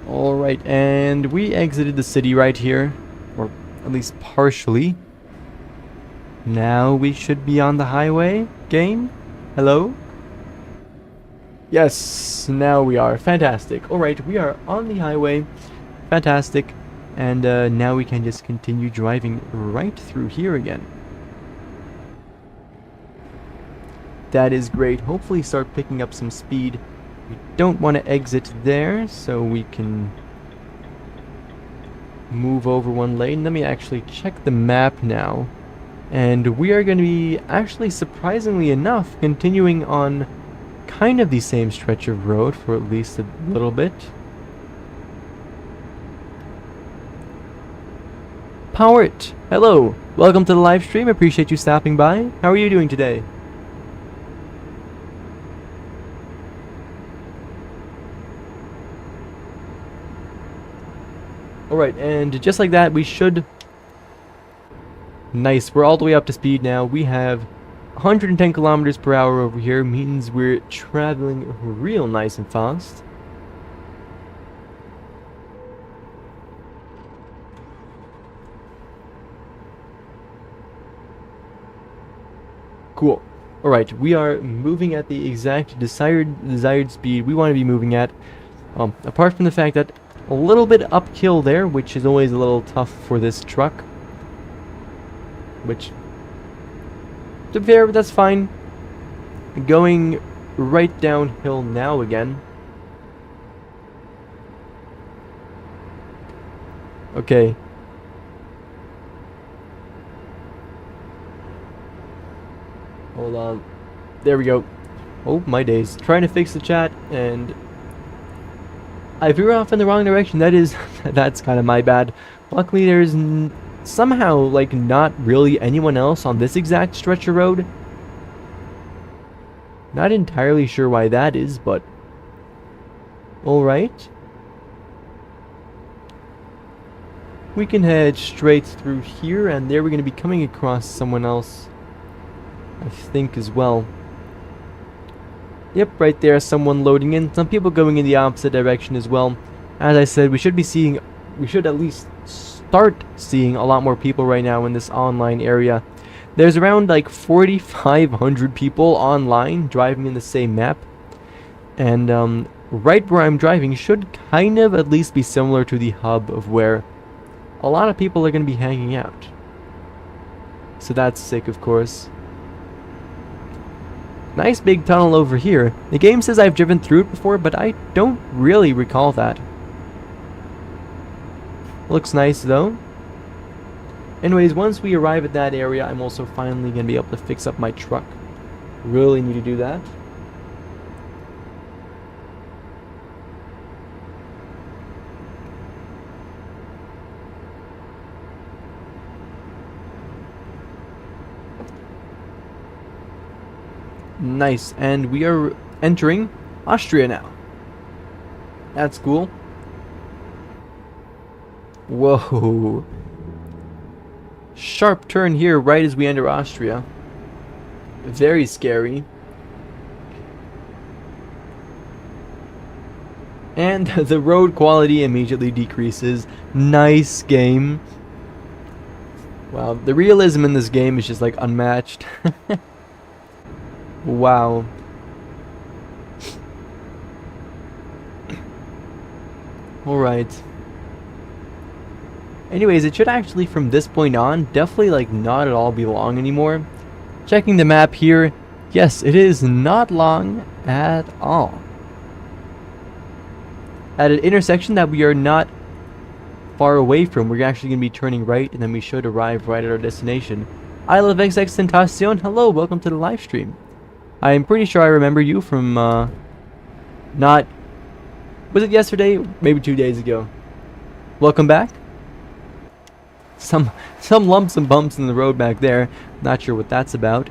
Alright, and we exited the city right here, or at least partially. Now we should be on the highway. Game? Hello? Yes, now we are. Fantastic. Alright, we are on the highway. Fantastic. And now we can just continue driving right through here again. That is great. Hopefully start picking up some speed. We don't want to exit there, so we can move over one lane. Let me actually check the map now. And we are going to be, actually surprisingly enough, continuing on kind of the same stretch of road for at least a little bit. Powert, hello. Welcome to the live stream. Appreciate you stopping by. How are you doing today? Alright, and just like that, we should... Nice, we're all the way up to speed now. We have 110 kilometers per hour over here, means we're traveling real nice and fast. Cool. Alright, we are moving at the exact desired speed we want to be moving at. Apart from the fact that a little bit uphill there, which is always a little tough for this truck. Which, to be fair, that's fine. Going right downhill now again. Okay. Hold on. There we go. Oh, my days. Trying to fix the chat, and I veer off in the wrong direction. That's kind of my bad. Luckily, there's somehow, like, not really anyone else on this exact stretch of road. Not entirely sure why that is, but alright. We can head straight through here, and there we're going to be coming across someone else, I think, as well. Yep, right there, someone loading in. Some people going in the opposite direction as well. As I said, we should at least start seeing a lot more people right now in this online area. There's around like 4,500 people online driving in the same map. And right where I'm driving should kind of at least be similar to the hub of where a lot of people are going to be hanging out. So that's sick, of course. Nice big tunnel over here. The game says I've driven through it before, but I don't really recall that. Looks nice though. Anyways, once we arrive at that area, I'm also finally going to be able to fix up my truck. Really need to do that. Nice, and we are entering Austria now. That's cool. Whoa. Sharp turn here right as we enter Austria. Very scary. And the road quality immediately decreases. Nice game. Wow, the realism in this game is just like unmatched. Wow. Alright. Anyways, it should actually, from this point on, definitely like not at all be long anymore. Checking the map here, yes, it is not long at all. At an intersection that we are not far away from, we're actually going to be turning right, and then we should arrive right at our destination. I love XX Tentacion. Hello, welcome to the live stream. I'm pretty sure I remember you from, not... Was it yesterday? Maybe 2 days ago. Welcome back. Some lumps and bumps in the road back there. Not sure what that's about.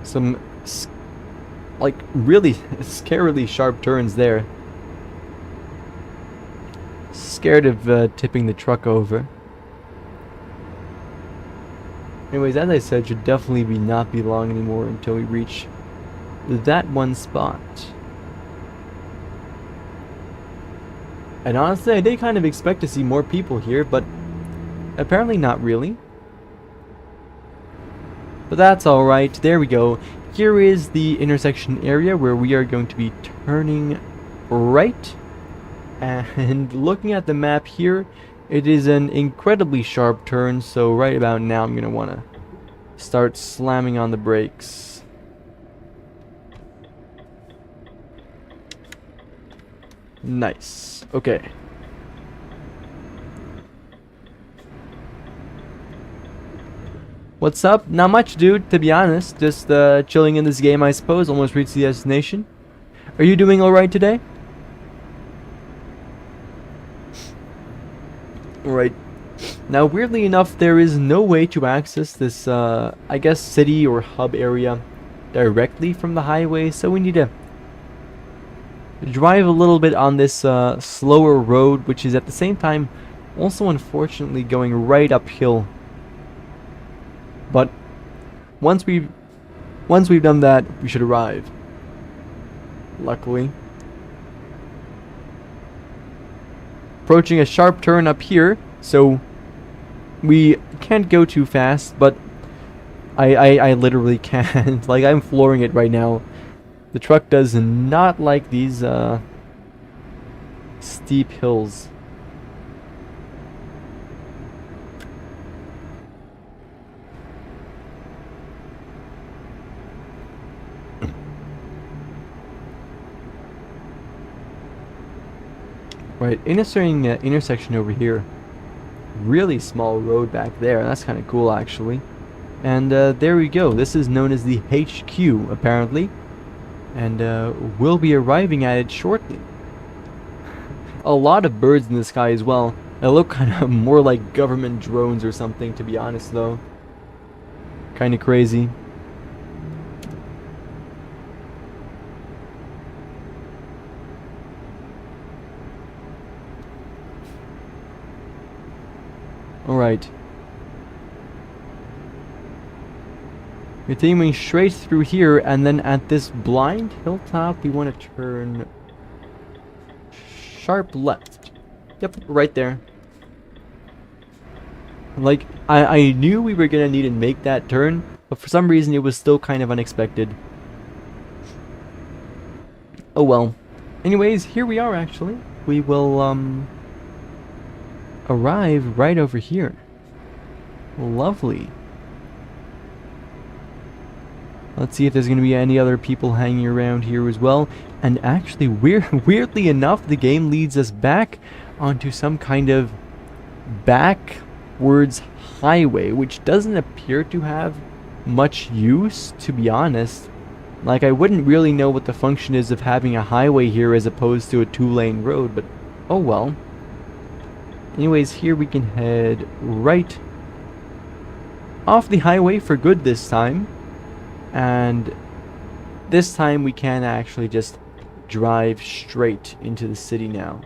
Some, like, really scarily sharp turns there. Scared of tipping the truck over. Anyways, as I said, should definitely not be long anymore until we reach that one spot. And honestly, I did kind of expect to see more people here, but apparently not really. But that's alright. There we go. Here is the intersection area where we are going to be turning right. And looking at the map here, it is an incredibly sharp turn, so right about now I'm going to want to start slamming on the brakes. Nice. Okay. What's up? Not much, dude, to be honest. Just chilling in this game, I suppose. Almost reached the destination. Are you doing alright today? Alright. Now, weirdly enough, there is no way to access this, I guess, city or hub area directly from the highway, so we need to drive a little bit on this slower road, which is at the same time also unfortunately going right uphill. But once we've done that, we should arrive. Luckily. Approaching a sharp turn up here, so we can't go too fast, but I literally can't. Like, I'm flooring it right now. The truck does not like these steep hills. Right, intersection over here. Really small road back there. That's kind of cool, actually. And there we go. This is known as the HQ, apparently. And we'll be arriving at it shortly. A lot of birds in the sky as well. They look kind of more like government drones or something, to be honest, though. Kind of crazy. Alright. Continuing straight through here, and then at this blind hilltop, we want to turn sharp left. Yep, right there. Like, I knew we were gonna need to make that turn, but for some reason it was still kind of unexpected. Oh well. Anyways, here we are actually. We will, arrive right over here. Lovely. Let's see if there's going to be any other people hanging around here as well. And actually, weirdly enough, the game leads us back onto some kind of backwards highway, which doesn't appear to have much use, to be honest. Like, I wouldn't really know what the function is of having a highway here as opposed to a two-lane road, but oh well. Anyways, here we can head right off the highway for good this time. And this time we can actually just drive straight into the city now.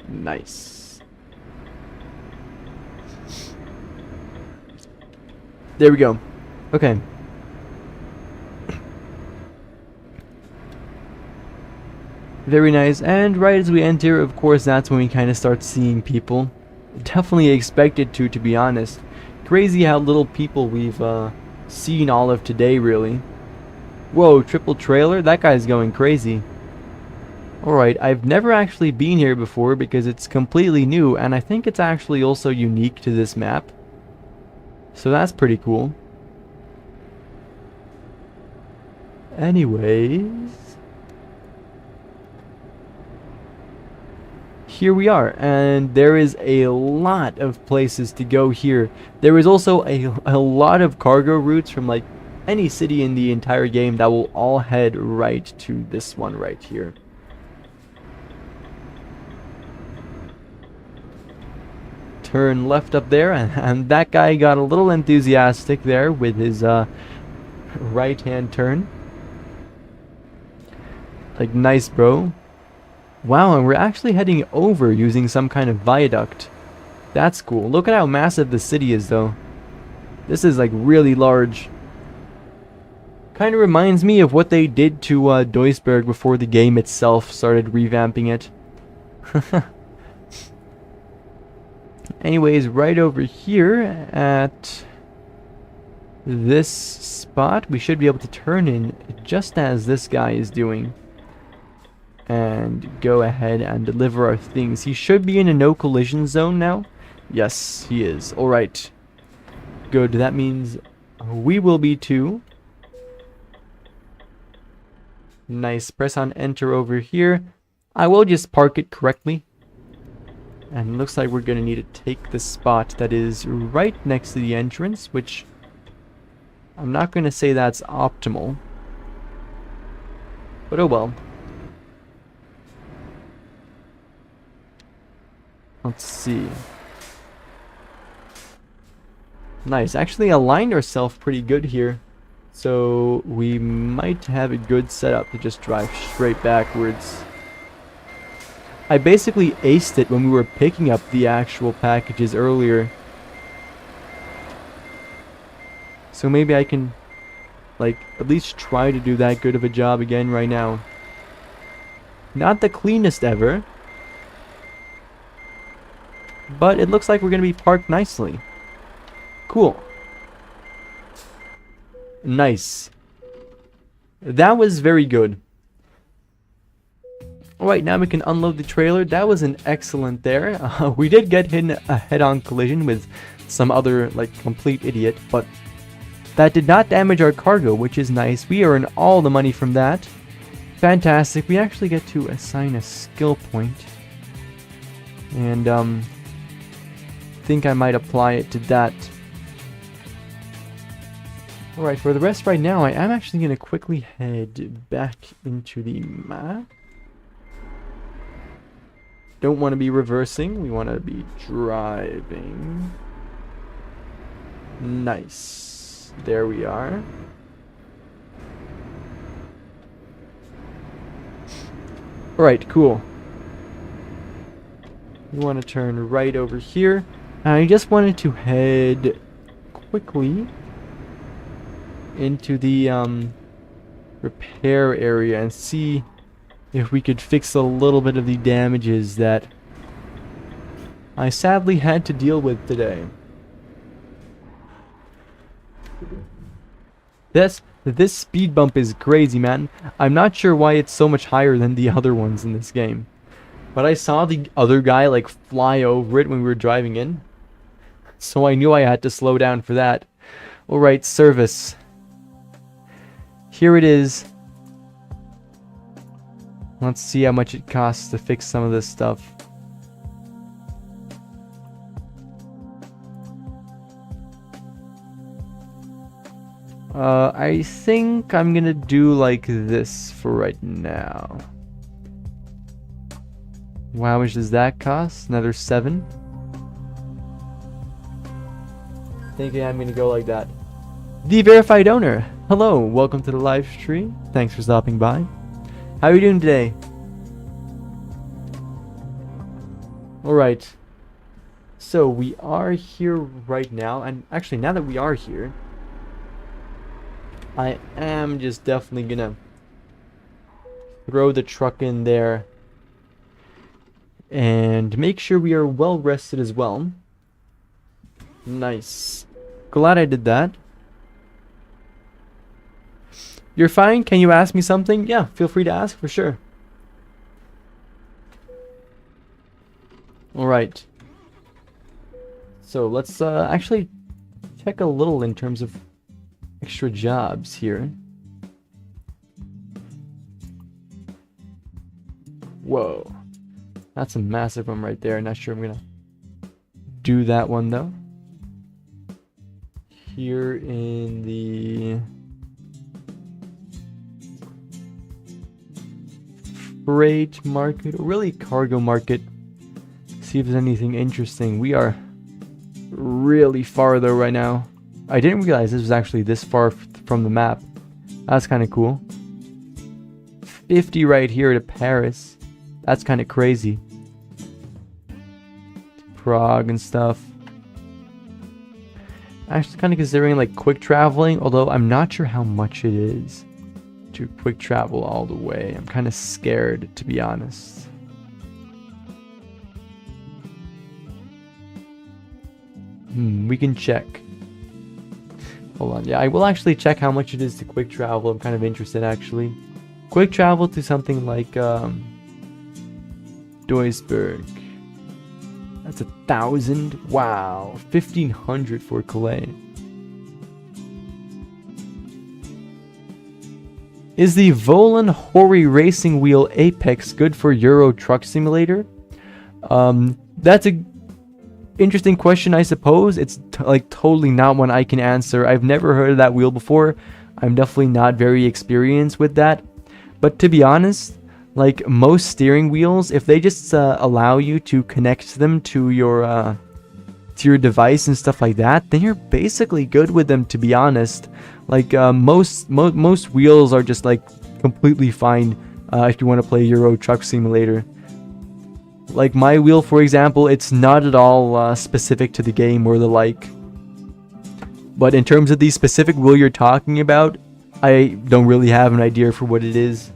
Nice. There we go. Okay. Very nice. And right as we enter, of course, that's when we kind of start seeing people. Definitely expected to be honest. Crazy how little people we've seen all of today, really. Whoa, triple trailer? That guy's going crazy. Alright, I've never actually been here before because it's completely new, and I think it's actually also unique to this map. So that's pretty cool. Anyways, here we are, and there is a lot of places to go here. There is also a lot of cargo routes from like any city in the entire game that will all head right to this one right here. Turn left up there, and that guy got a little enthusiastic there with his right hand turn. Like, nice, bro. Wow, and we're actually heading over using some kind of viaduct. That's cool. Look at how massive the city is, though. This is like really large. Kind of reminds me of what they did to Duisburg before the game itself started revamping it. Anyways, right over here at this spot, we should be able to turn in just as this guy is doing. And go ahead and deliver our things. He should be in a no collision zone now. Yes, he is. Alright. Good. That means we will be too. Nice. Press on enter over here. I will just park it correctly. And it looks like we're going to need to take the spot that is right next to the entrance, which I'm not going to say that's optimal. But oh well. Let's see. Nice. Actually aligned ourselves pretty good here. So we might have a good setup to just drive straight backwards. I basically aced it when we were picking up the actual packages earlier. So maybe I can, like, at least try to do that good of a job again right now. Not the cleanest ever, but it looks like we're going to be parked nicely. Cool. Nice. That was very good. Alright, now we can unload the trailer. That was an excellent there. We did get in a head-on collision with some other, like, complete idiot, but that did not damage our cargo, which is nice. We earn all the money from that. Fantastic. We actually get to assign a skill point. And, think I might apply it to that. Alright, for the rest right now, I am actually going to quickly head back into the map. Don't want to be reversing, we want to be driving. Nice. There we are. Alright, cool. We want to turn right over here. I just wanted to head quickly into the repair area and see if we could fix a little bit of the damages that I sadly had to deal with today. This speed bump is crazy, man. I'm not sure why it's so much higher than the other ones in this game. But I saw the other guy like fly over it when we were driving in. So I knew I had to slow down for that. Alright, service. Here it is. Let's see how much it costs to fix some of this stuff. I think I'm gonna do like this for right now. How much does that cost? Another 7? Thinking I'm gonna go like that. The verified owner. Hello, welcome to the live stream. Thanks for stopping by. How are you doing today? Alright. So we are here right now, and actually now that we are here, I am just definitely gonna throw the truck in there and make sure we are well rested as well. Nice. Glad I did that. You're fine? Can you ask me something? Yeah, feel free to ask for sure. Alright. So let's actually check a little in terms of extra jobs here. Whoa. That's a massive one right there. Not sure I'm gonna do that one though. Here in the freight market, or really cargo market, see if there's anything interesting. We are really far though right now. I didn't realize this was actually this far from the map. That's kind of cool. 50 right here to Paris. That's kind of crazy. Prague and stuff. Actually kind of considering like quick traveling, although I'm not sure how much it is to quick travel all the way. I'm kind of scared, to be honest. We can check. Hold on. Yeah, I will actually check how much it is to quick travel. I'm kind of interested, actually. Quick travel to something like Duisburg. That's 1,000. Wow. 1,500 for Calais. Is the Volan Hori Racing Wheel Apex good for Euro Truck Simulator? That's a interesting question, I suppose. It's like totally not one I can answer. I've never heard of that wheel before. I'm definitely not very experienced with that. But to be honest, like most steering wheels, if they just allow you to connect them to your device and stuff like that, then you're basically good with them, to be honest. Like most wheels are just like completely fine if you want to play Euro Truck Simulator. Like my wheel, for example, it's not at all specific to the game or the like. But in terms of the specific wheel you're talking about, I don't really have an idea for what it is.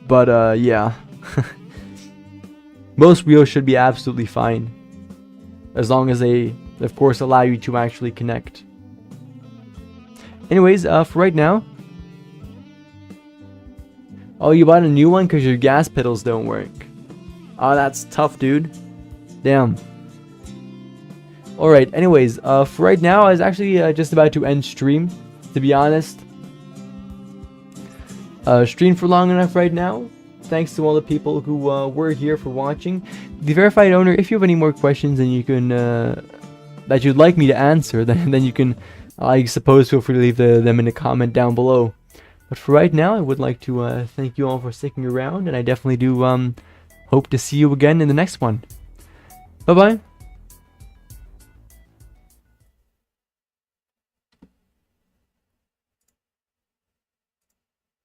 But yeah. Most wheels should be absolutely fine, as long as they, of course, allow you to actually connect. Anyways, for right now. Oh, you bought a new one because your gas pedals don't work. Oh, that's tough, dude. Damn. Alright, anyways, for right now, I was actually just about to end stream, to be honest. Stream for long enough right now. Thanks to all the people who were here for watching. The verified owner, if you have any more questions and you can that you'd like me to answer, then you can, I suppose, feel free to leave them in a comment down below. But for right now, I would like to thank you all for sticking around, and I definitely do hope to see you again in the next one. Bye bye.